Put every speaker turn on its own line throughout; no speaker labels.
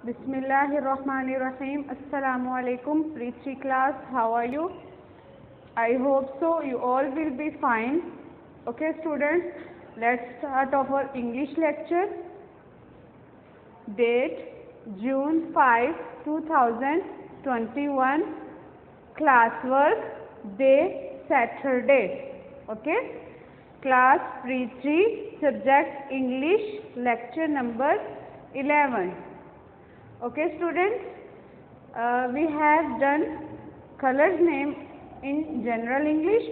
Bismillahirrahmanirrahim. Assalamu alaikum. Pre-3 class, how are you? I hope so. You all will be fine. Okay, students, let's start our English lecture. Date June 5, 2021. Classwork day Saturday. Okay. Class Pre-3, subject English, lecture number 11. Okay, students, we have done colors name in general English.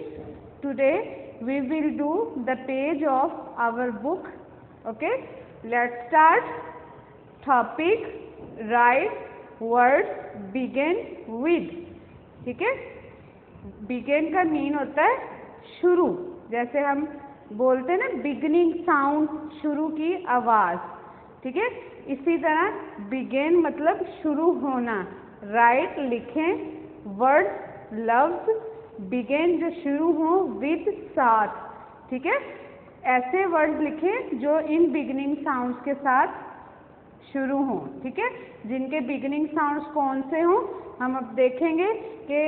Today we will do the page of our book. Okay, let's start. Topic: write words begin with. ठीक है, begin का mean होता है शुरू, जैसे हम बोलते हैं ना बिगनिंग साउंड, शुरू की आवाज. ठीक है, इसी तरह बिगेन मतलब शुरू होना. राइट लिखें वर्ड्स लफ्ज बिगेन जो शुरू हो विद साथ. ठीक है, ऐसे वर्ड्स लिखें जो इन बिगनिंग साउंड्स के साथ शुरू हों. ठीक है, जिनके बिगनिंग साउंड्स कौन से हों हम अब देखेंगे. कि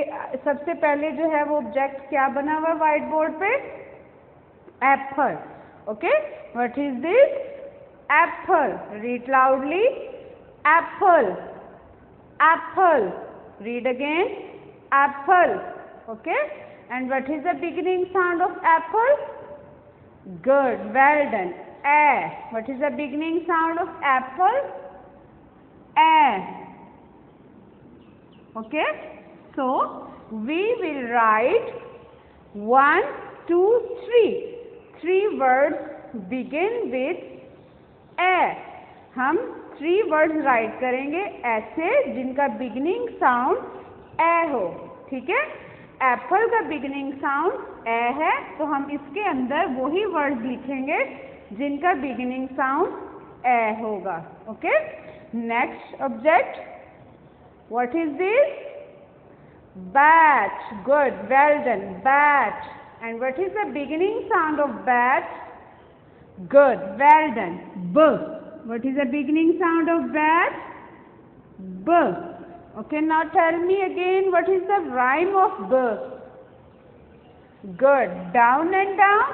सबसे पहले जो है वो ऑब्जेक्ट क्या बना हुआ व्हाइट बोर्ड पे, Apple. Okay, what is this? Apple. Read loudly. Apple. Apple. Read again. Apple. Okay. And what is the beginning sound of apple? Good. Well done. A. What is the beginning sound of apple? A. Okay. So we will write 1, 2, 3. 3 words begin with ए. हम 3 words right करेंगे ऐसे जिनका beginning sound ए हो. ठीक है, Apple का beginning sound ए है, तो हम इसके अंदर वही वर्ड्स लिखेंगे जिनका बिगिनिंग साउंड ए होगा. Okay, next object, what is this? Bat. Good, well done. Bat. And what is the beginning sound of bat? Good, well done. B. What is the beginning sound of bat? B. Okay, now tell me again, what is the rhyme of B? Good. Down and down,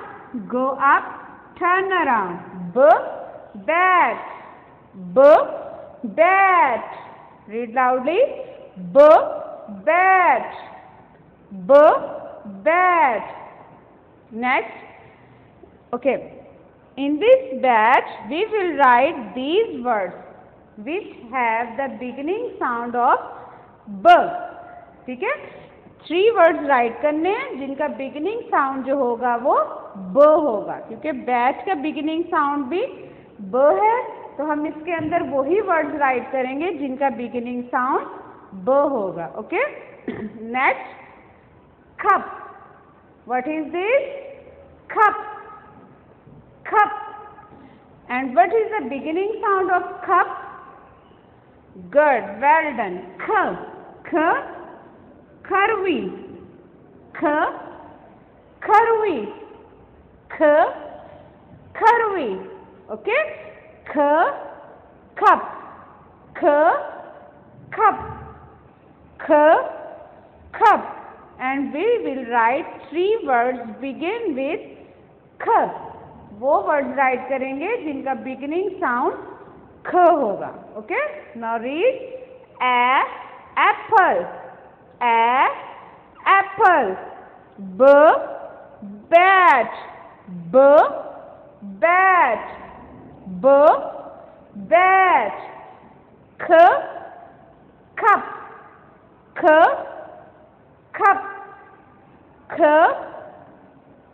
go up, turn around. B, bat. B, bat. Read loudly. B, bat. B, bat. Next. Okay. In this batch, we will write these words which have the beginning sound of B. ठीक है, 3 words write करने हैं जिनका beginning sound जो होगा वो B होगा, क्योंकि batch का beginning sound भी B है, तो हम इसके अंदर वही words write करेंगे जिनका beginning sound B होगा. Okay, next, cup. What is this? Cup. Cup. And what is the beginning sound of cup? Good, well done. K. K. Curvy. K. Curvy. K. Curvy. Okay. K. Cup. K. Cup. K. Cup. And we will write 3 words begin with K. वो word write करेंगे जिनका beginning sound ख होगा. Okay, now read. A apple. A apple. ब bat. ब bat. ब bat. ख cup. ख कप. ख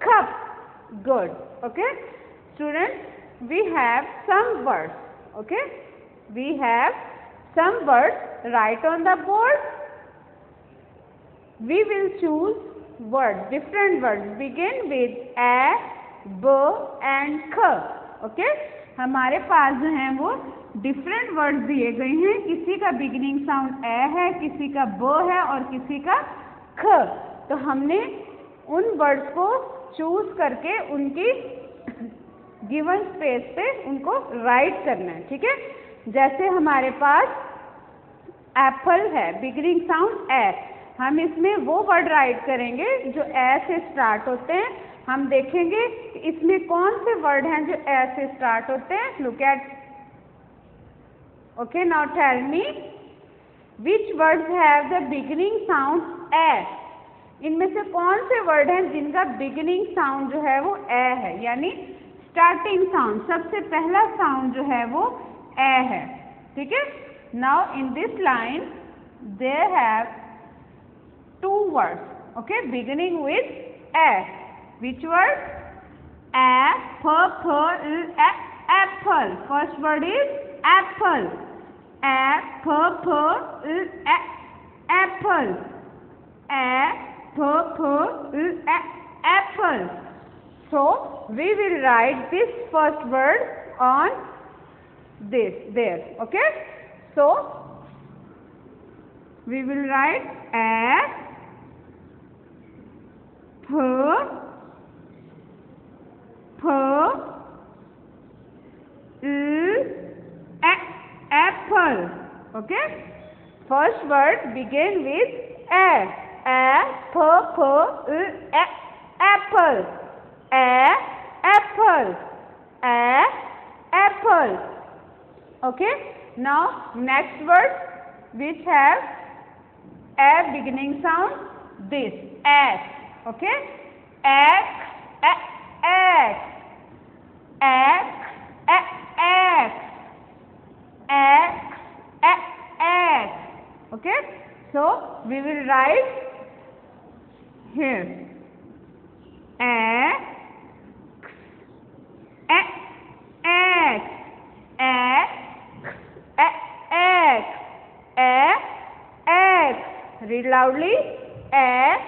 cup. Good. Okay, students, we have some words. Okay, we have some words. Write on the board. We will choose words, different words begin with a, b and k. Okay, हमारे पास जो हैं वो different words दिए गए हैं. किसी का beginning sound ए है, किसी का ब है और किसी का ख. तो हमने उन वर्ड्स को चूज करके उनकी गिवन स्पेस पे उनको राइट करना है. ठीक है, जैसे हमारे पास एप्पल है, बिगिनिंग साउंड ए। हम इसमें वो वर्ड राइट करेंगे जो ए से स्टार्ट होते हैं। हम देखेंगे कि इसमें कौन से वर्ड हैं जो ए से स्टार्ट होते हैं। Look at, okay, now tell me which words have the beginning sound A. इनमें से कौन से वर्ड हैं जिनका बिगिनिंग साउंड जो है वो ए है, यानी स्टार्टिंग साउंड, सबसे पहला साउंड जो है वो ए है। ठीक है, now in this line there have two words, okay, beginning with A. Which word? Apple. First word is apple. Apple. Apple. So we will write this first word on this there. Okay. So we will write apple. Okay. First word begin with a. Apple. Apple. Apple. Okay. Now next word which have a beginning sound, this x. Okay. X. Okay. So we will write here X. Read loudly. X.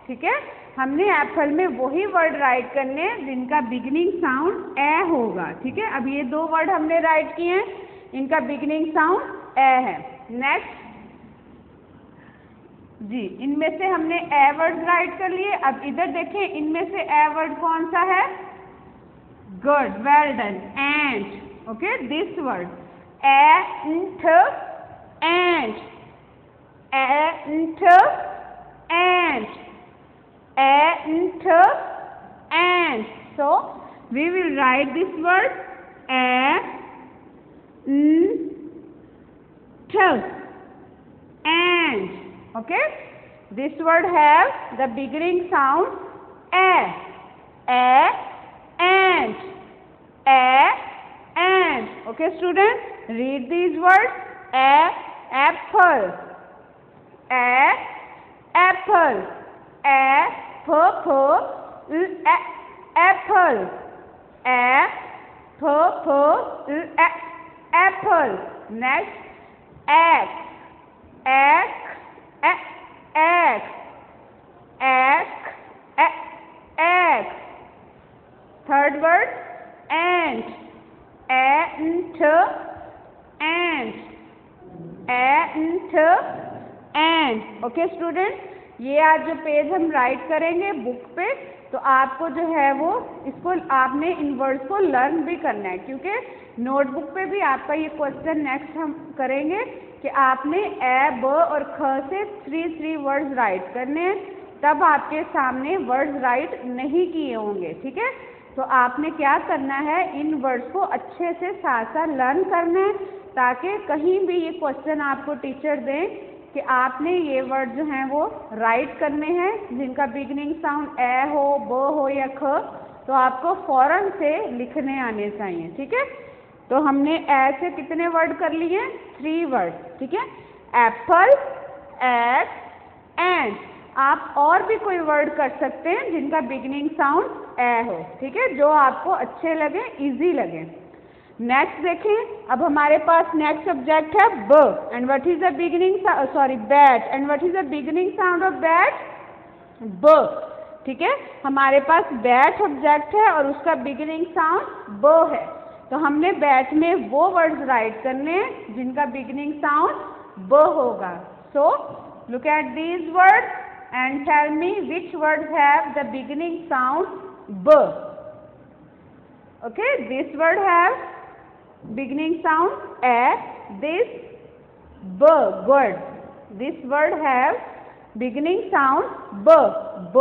ठीक है, हमने Apple में वही word right करने हैं जिनका beginning sound ए होगा। ठीक है, अब ये दो वर्ड हमने राइट किए हैं, इनका बिगिनिंग साउंड ए है। नेक्स्ट जी, इनमें से हमने ए वर्ड राइट कर लिए। अब इधर देखें, इनमें से ए वर्ड कौन सा है? Good, well done. Ant. Okay, this word ant. So we will write this word ant. Okay, this word have the beginning sound ant. Okay, students, read these words. Apple. Apple. Apple. Apple. Next, egg. Third word, ant. Okay student, ये आज जो page हम right करेंगे book पे, तो आपको जो है वो इसको आपने इन वर्ड्स को लर्न भी करना है, क्योंकि नोटबुक पे भी आपका ये क्वेश्चन नेक्स्ट हम करेंगे कि आपने ए, ब और ख से 3 वर्ड्स राइट करने हैं, तब आपके सामने वर्ड्स राइट नहीं किए होंगे। ठीक है, तो आपने क्या करना है, इन वर्ड्स को अच्छे से साथ साथ लर्न करना है, ताकि कहीं भी ये क्वेश्चन आपको टीचर दें कि आपने ये वर्ड जो हैं वो राइट करने हैं जिनका बिगिनिंग साउंड ए हो, ब हो या ख, तो आपको फौरन से लिखने आने चाहिए। ठीक है, तो हमने ए से कितने वर्ड कर लिए? 3 वर्ड। ठीक है, एप्पल, एग, एंड। आप और भी कोई वर्ड कर सकते हैं जिनका बिगिनिंग साउंड ए हो। ठीक है, जो आपको अच्छे लगे, इजी लगे। नेक्स्ट देखें, अब हमारे पास नेक्स्ट सब्जेक्ट है ब, and what is the beginning, bat, and what is the beginning sound of bat? ब। ठीक है, हमारे पास बैट ऑब्जेक्ट है और उसका बिगिनिंग साउंड ब है, तो हमने बैट में वो वर्ड्स राइट करने हैं जिनका बिगिनिंग साउंड ब होगा। So look at these words and tell me which words have the beginning sound b. Okay, this word have beginning sound a. This b, good. This word have beginning sound b. B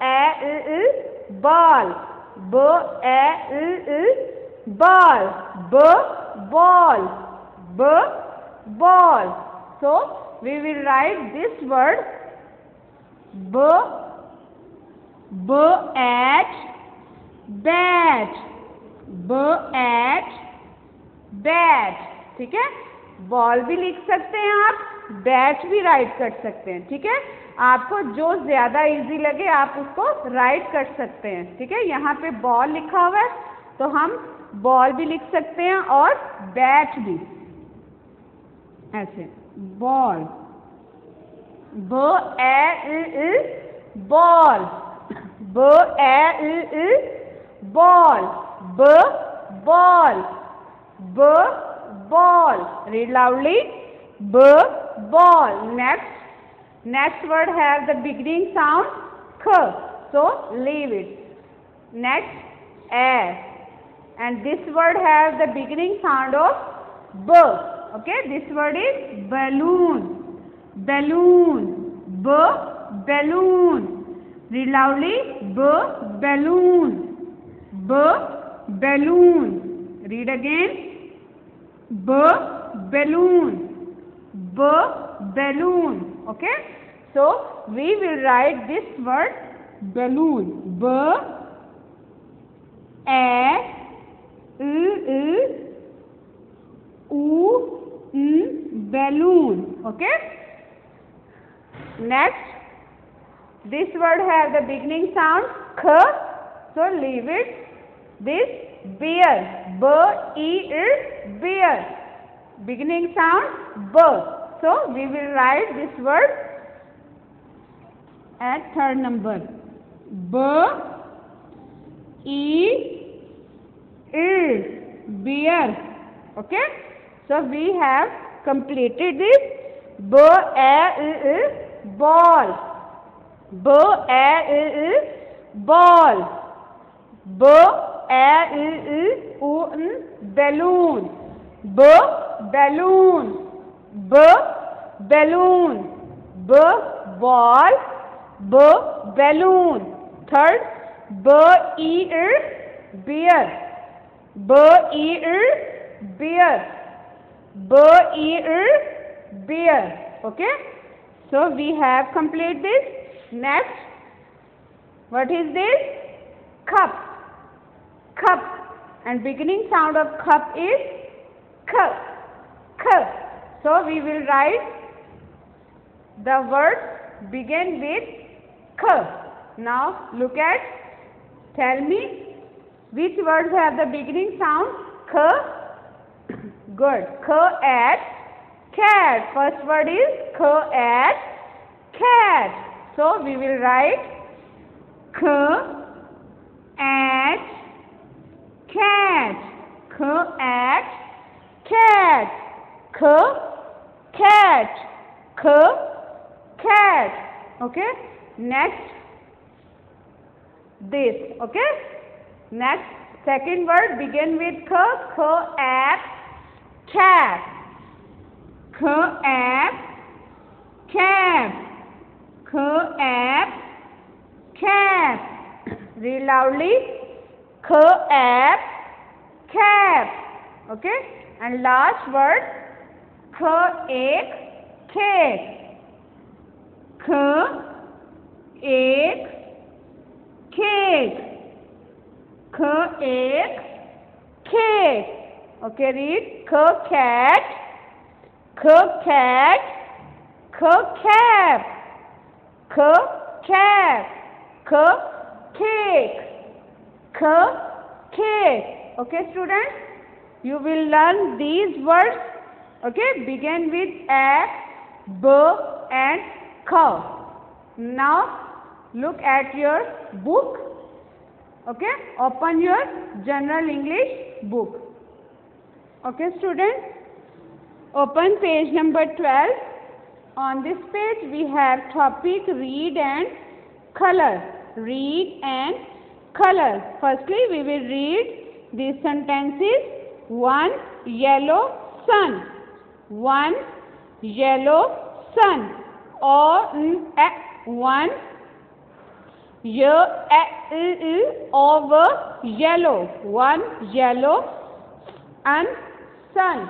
a ball. B a ball. B ball. B ball. So we will write this word b at bat. b at bat. ठीक है, ball भी लिख सकते हैं आप, bat भी right कर सकते हैं. ठीक है, आपको जो ज़्यादा इजी लगे आप उसको राइट कर सकते हैं. ठीक है, यहाँ पे बॉल लिखा हुआ है तो हम बॉल भी लिख सकते हैं और बैट भी. ऐसे बॉल. ब ए बॉल. ब ए बॉल. ब ball. B ball. Read loudly. B ball. Next word has the beginning sound k. So leave it. Next a. And this word has the beginning sound of b. Okay. This word is balloon. Balloon. B balloon. Read loudly. B balloon. B balloon. Read again. B balloon. B balloon. Okay, so we will write this word balloon. B a balloon. Okay, next this word has the beginning sound k, so leave it. This bear. B e bear. Beginning sound b. So we will write this word at third number. B e bear. Okay. So we have completed this. B a ball. B a ball. B a balloon. B balloon. B balloon. B ball. B balloon. Third, b bear. B bear. B bear. Okay. So we have completed this. Next, what is this? Cup. Cup. And beginning sound of cup is k. K. So we will write the word begin with k. Now look at, tell me which words have the beginning sound k. Good. K at cat. First word is k at cat. So we will write k at cat. K at cat. K cat. K cat. Okay. Next, this. Okay. Next, second word begin with k. K at cat. K at cap. K at cap. Read loudly. K at cap. Okay. And last word, k ek cake. K ek cake. K ek cake. Okay, read k cat. K cat. K cap. K cap. K cake. K cake. Okay, students, you will learn these words. Okay, begin with a, b and k. Now look at your book. Okay, open your general English book. Okay, students, open page number 12. On this page we have topic read and color. Read and color. Firstly, we will read these sentences one yellow sun, one yellow sun. One over yellow, one yellow and sun,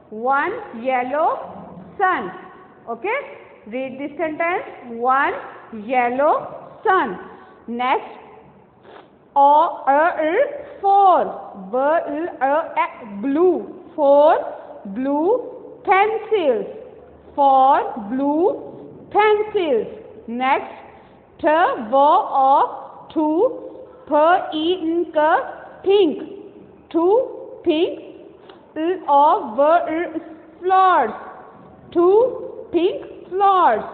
one yellow sun. Okay, read this sentence. One yellow sun. Next, four, blue, four blue pencils, four blue pencils. Next, two, pink, two pink flowers, two pink flowers.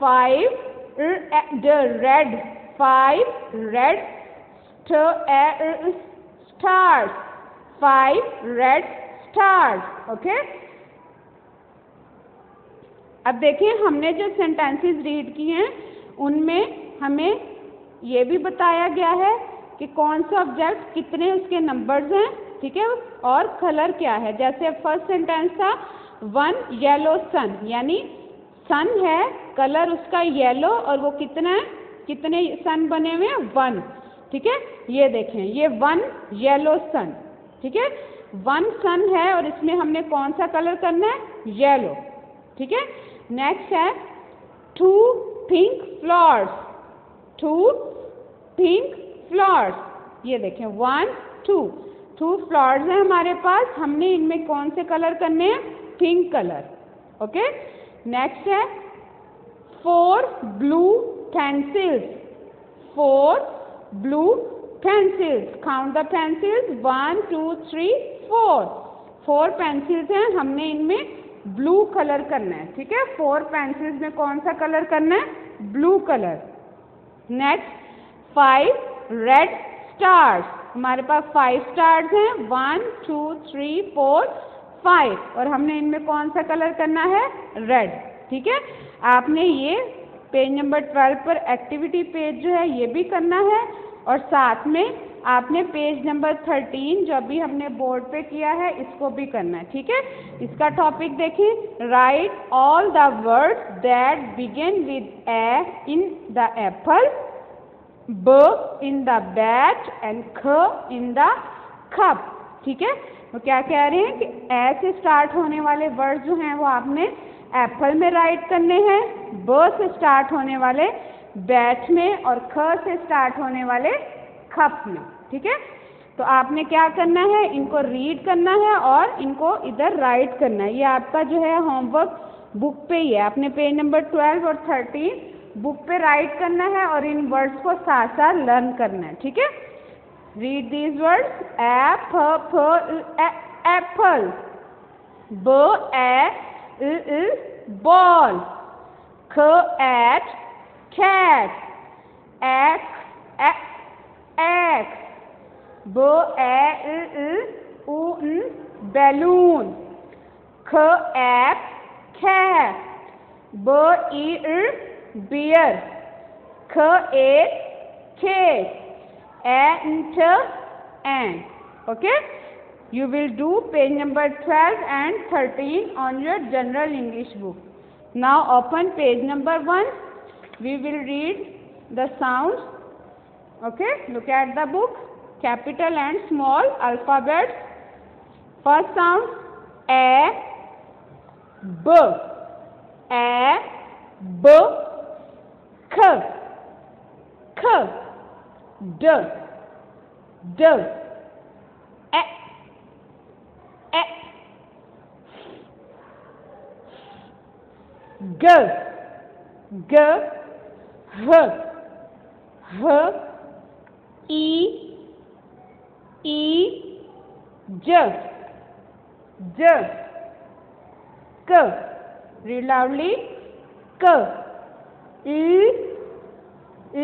Five, red, five red stars, five red stars. Okay, अब देखिए हमने जो sentences read किए हैं उनमें हमें ये भी बताया गया है कि कौन सा ऑब्जेक्ट, कितने उसके नंबर्स हैं, ठीक है, और कलर क्या है। जैसे फर्स्ट सेंटेंस था वन येलो सन, यानी सन है, कलर उसका येलो, और वो कितना है, कितने सन बने हुए हैं, वन, ठीक है। ये देखें, ये वन येलो सन, ठीक है, वन सन है और इसमें हमने कौन सा कलर करना है, येलो, ठीक है। नेक्स्ट है two pink flowers, two pink flowers, ये देखें वन टू फ्लावर्स हैं हमारे पास, हमने इनमें कौन से कलर करने हैं, पिंक कलर। ओके, नेक्स्ट है four blue pencils, four blue pencils, count the pencils, 1 2 3 4, four pencils हैं, हमने इनमें ब्लू कलर करना है, ठीक है। फोर पेंसिल्स में कौन सा कलर करना है, blue colour. Next five red stars, हमारे पास 5 स्टार्स हैं, 1 2 3 4 5, और हमने इनमें कौन सा कलर करना है, रेड, ठीक है। आपने ये पेज नंबर 12 पर एक्टिविटी पेज जो है ये भी करना है, और साथ में आपने पेज नंबर 13 जो अभी हमने बोर्ड पे किया है इसको भी करना है, ठीक है। इसका टॉपिक देखिए, right all the words that begin with A in the Apple, ब इन द बैट एंड ख इन द कप, ठीक है। तो क्या कह रहे हैं कि ए से स्टार्ट होने वाले वर्ड जो हैं वो आपने एप्पल में राइट करने हैं, ब से स्टार्ट होने वाले बैट में, और ख से स्टार्ट होने वाले कप में, ठीक है। तो आपने क्या करना है, इनको रीड करना है और इनको इधर राइट करना है। ये आपका जो है होमवर्क बुक पे ही है, आपने पेज नंबर 12 और 13 बुक पे राइट करना है और इन वर्ड्स को साथ साथ लर्न करना है, ठीक है। रीड दीज वर्ड्स, एप्पल, ब ए बॉल, ख at cat, X, b balloon, k cat, b bear, k cake, ant. Okay, you will do page number 12 and 13 on your general English book. Now open page number 1. We will read the sounds. Okay, look at the book, capital and small alphabets. First sound a, b, k, d, e, g, h, E, J, K. Read loudly. K. P, Q,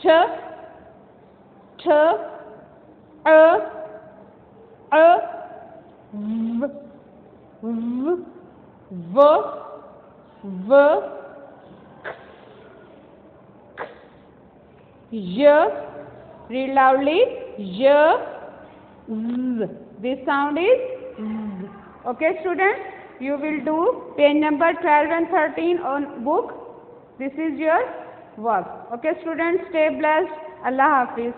ठ ठ अ व व य. Read loudly. Y. Z. This sound is Z. Okay, students. You will do page number 12 and 13 on book. This is your work. Okay, students. Stay blessed. Allah Hafiz.